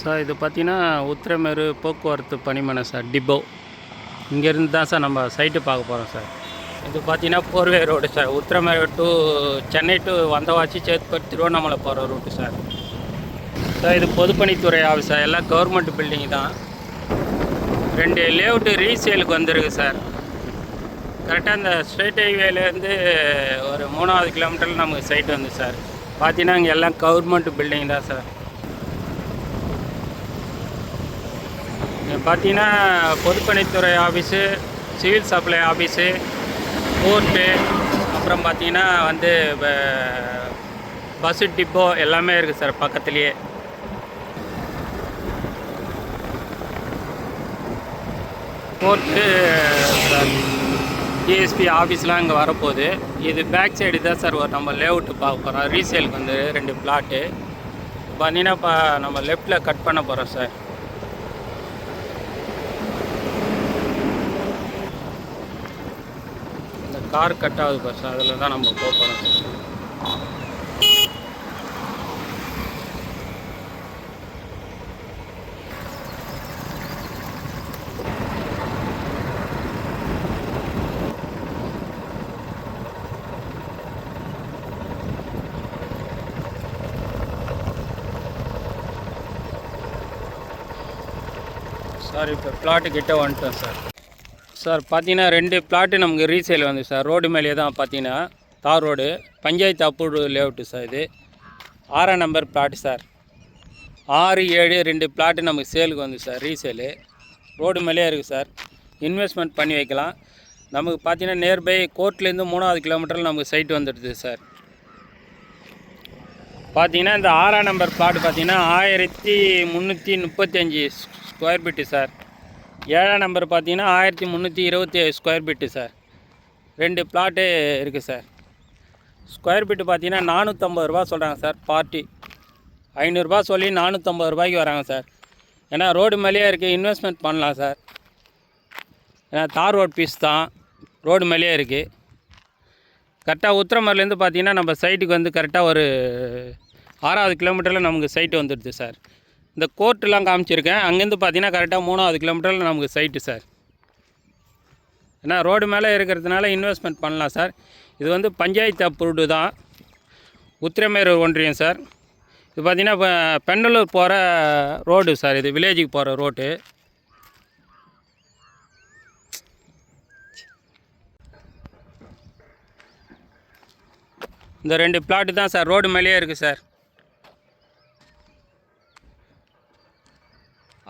Sir இது பார்த்தீங்கன்னா உத்திரமேரு போக்குவரத்து பணிமனை சார் டிப்போ. இங்கேருந்து தான் சார் நம்ம சைட்டு பார்க்க போகிறோம் சார். இது பார்த்தீங்கன்னா four way road sir. Uthiramerur to Chennai to Vandavasi Chetpet Tiruvannamalai போகிற ரூட்டு சார். சார் இது பொதுப்பணித்துறை ஆஃபீஸ் சார். எல்லாம் கவர்மெண்ட் பில்டிங் தான். 2 லேஅவுட்டு ரீசேலுக்கு வந்துருக்கு சார். கரெக்டாக இந்த ஸ்ட்ரெயிட் ஹைவேலேருந்து ஒரு 3வது கிலோமீட்டரில் நமக்கு சைட்டு வந்து சார். பார்த்தீங்கன்னா இங்கே எல்லாம் கவர்மெண்ட் பில்டிங் தான் சார். பார்த்தீங்கன்னா பொதுப்பணித்துறை office, civil supply office, court, அப்புறம் பார்த்தீங்கன்னா வந்து பஸ்ஸு டிப்போ எல்லாமே இருக்குது சார் பக்கத்துலேயே. கோர்ட்டு டிஎஸ்பி ஆஃபீஸ்லாம் இங்கே வரப்போகுது. இது பேக் சைடு தான் சார் நம்ம லேஅவுட்டு பார்க்க போகிறோம். ரீசேலுக்கு வந்து 2 பிளாட்டு பார்த்தீங்கன்னா நம்ம லெஃப்டில் கட் பண்ண போகிறோம் சார். இந்த கார் கட் ஆகுது பார் சார், அதில் தான் நம்ம போக போகிறோம் சார். சார் இப்போ பிளாட்டு கிட்டே வந்துட்டோம் சார். சார் பார்த்தீங்கன்னா 2 பிளாட்டு நமக்கு ரீசேல் வந்து சார். ரோடு மேலேயே தான் பார்த்தீங்கன்னா தார் road, panchayat approved layout sir. இது 6ஆம் நம்பர் பிளாட்டு சார். 6, 7 2 பிளாட்டு நமக்கு சேலுக்கு வந்து சார். ரீசேலு ரோடு மேலேயே இருக்குது சார். இன்வெஸ்ட்மெண்ட் பண்ணி வைக்கலாம். நமக்கு பார்த்தீங்கன்னா நியர்பை கோர்ட்லேருந்து 3வது கிலோமீட்டரில் நமக்கு சைட்டு வந்துடுது சார். பார்த்தீங்கன்னா இந்த 6ஆம் நம்பர் பிளாட் பார்த்தீங்கன்னா 1335 ஸ்கொயர் ஃபீட்டு சார். 7ஆம் நம்பர் பார்த்தீங்கன்னா 1327 ஸ்கொயர் ஃபீட்டு சார். 2 பிளாட்டு இருக்குது சார். ஸ்கொயர் ஃபீட்டு பார்த்தீங்கன்னா 450 ரூபா சொல்கிறாங்க சார். பார்ட்டி 500 ரூபா சொல்லி 450 ரூபாய்க்கு வராங்க சார். ஏன்னா ரோடு மேலேயே இருக்குது, இன்வெஸ்ட்மெண்ட் பண்ணலாம் சார். ஏன்னா தார் ரோட் பீஸ் தான், ரோடு மேலேயே இருக்குது. கரெக்டாக உத்திரமேர்லேருந்து பார்த்தீங்கன்னா நம்ம சைட்டுக்கு வந்து கரெக்டாக ஒரு 6வது கிலோமீட்டரில் நமக்கு சைட்டு வந்துடுது சார். இந்த கோர்ட்டெலாம் காமிச்சிருக்கேன். அங்கேருந்து பார்த்தீங்கன்னா கரெக்டாக 3வது கிலோமீட்டரில் நமக்கு சைட்டு சார். ஏன்னா ரோடு மேலே இருக்கிறதுனால இன்வெஸ்ட்மெண்ட் பண்ணலாம் சார். இது வந்து பஞ்சாயத்து அப்ரூவ்டு தான், உத்திரமேரு ஒன்றியம் சார். இது பார்த்திங்கன்னா இப்போ பெண்ணலூர் போகிற ரோடு சார். இது வில்லேஜுக்கு போகிற ரோடு. இந்த 2 பிளாட்டு தான் சார் ரோடு மேலேயே இருக்குது சார்.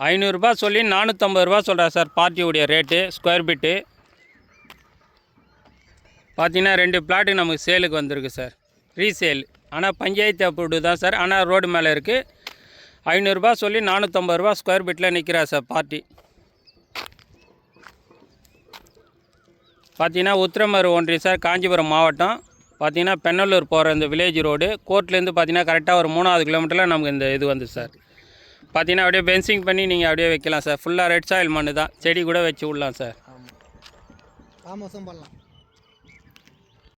500 ரூபா சொல்லி 450 ரூபா சொல்கிறார் சார் பார்ட்டியுடைய ரேட்டு. ஸ்கொயர் ஃபீட்டு பார்த்தீங்கன்னா 2 பிளாட்டு நமக்கு சேலுக்கு வந்திருக்கு சார். ரீசேல் ஆனால் பஞ்சாயத்து அப்ரூவ்டு தான் சார். ஆனால் ரோடு மேலே இருக்குது. 500 ரூபா சொல்லி 450 ரூபா ஸ்கொயர் ஃபீட்டில் நிற்கிறார் சார் பார்ட்டி. பார்த்தீங்கன்னா உத்திரமேரு ஒன்றியம் சார், காஞ்சிபுரம் மாவட்டம். பார்த்தீங்கன்னா பெண்ணலூர் போகிற இந்த வில்லேஜ் ரோடு. கோர்ட்லேருந்து பார்த்தீங்கன்னா கரெக்டாக ஒரு 3வது கிலோமீட்டரில் நமக்கு இந்த இது வந்து சார். பார்த்தீங்கன்னா அப்படியே பென்சிங் பண்ணி நீங்கள் அப்படியே வைக்கலாம் சார். ஃபுல்லாக ரெட் சாயில் மண்ணு தான். செடி கூட வச்சு விடலாம் சார். தாமசம் பண்ணலாம்.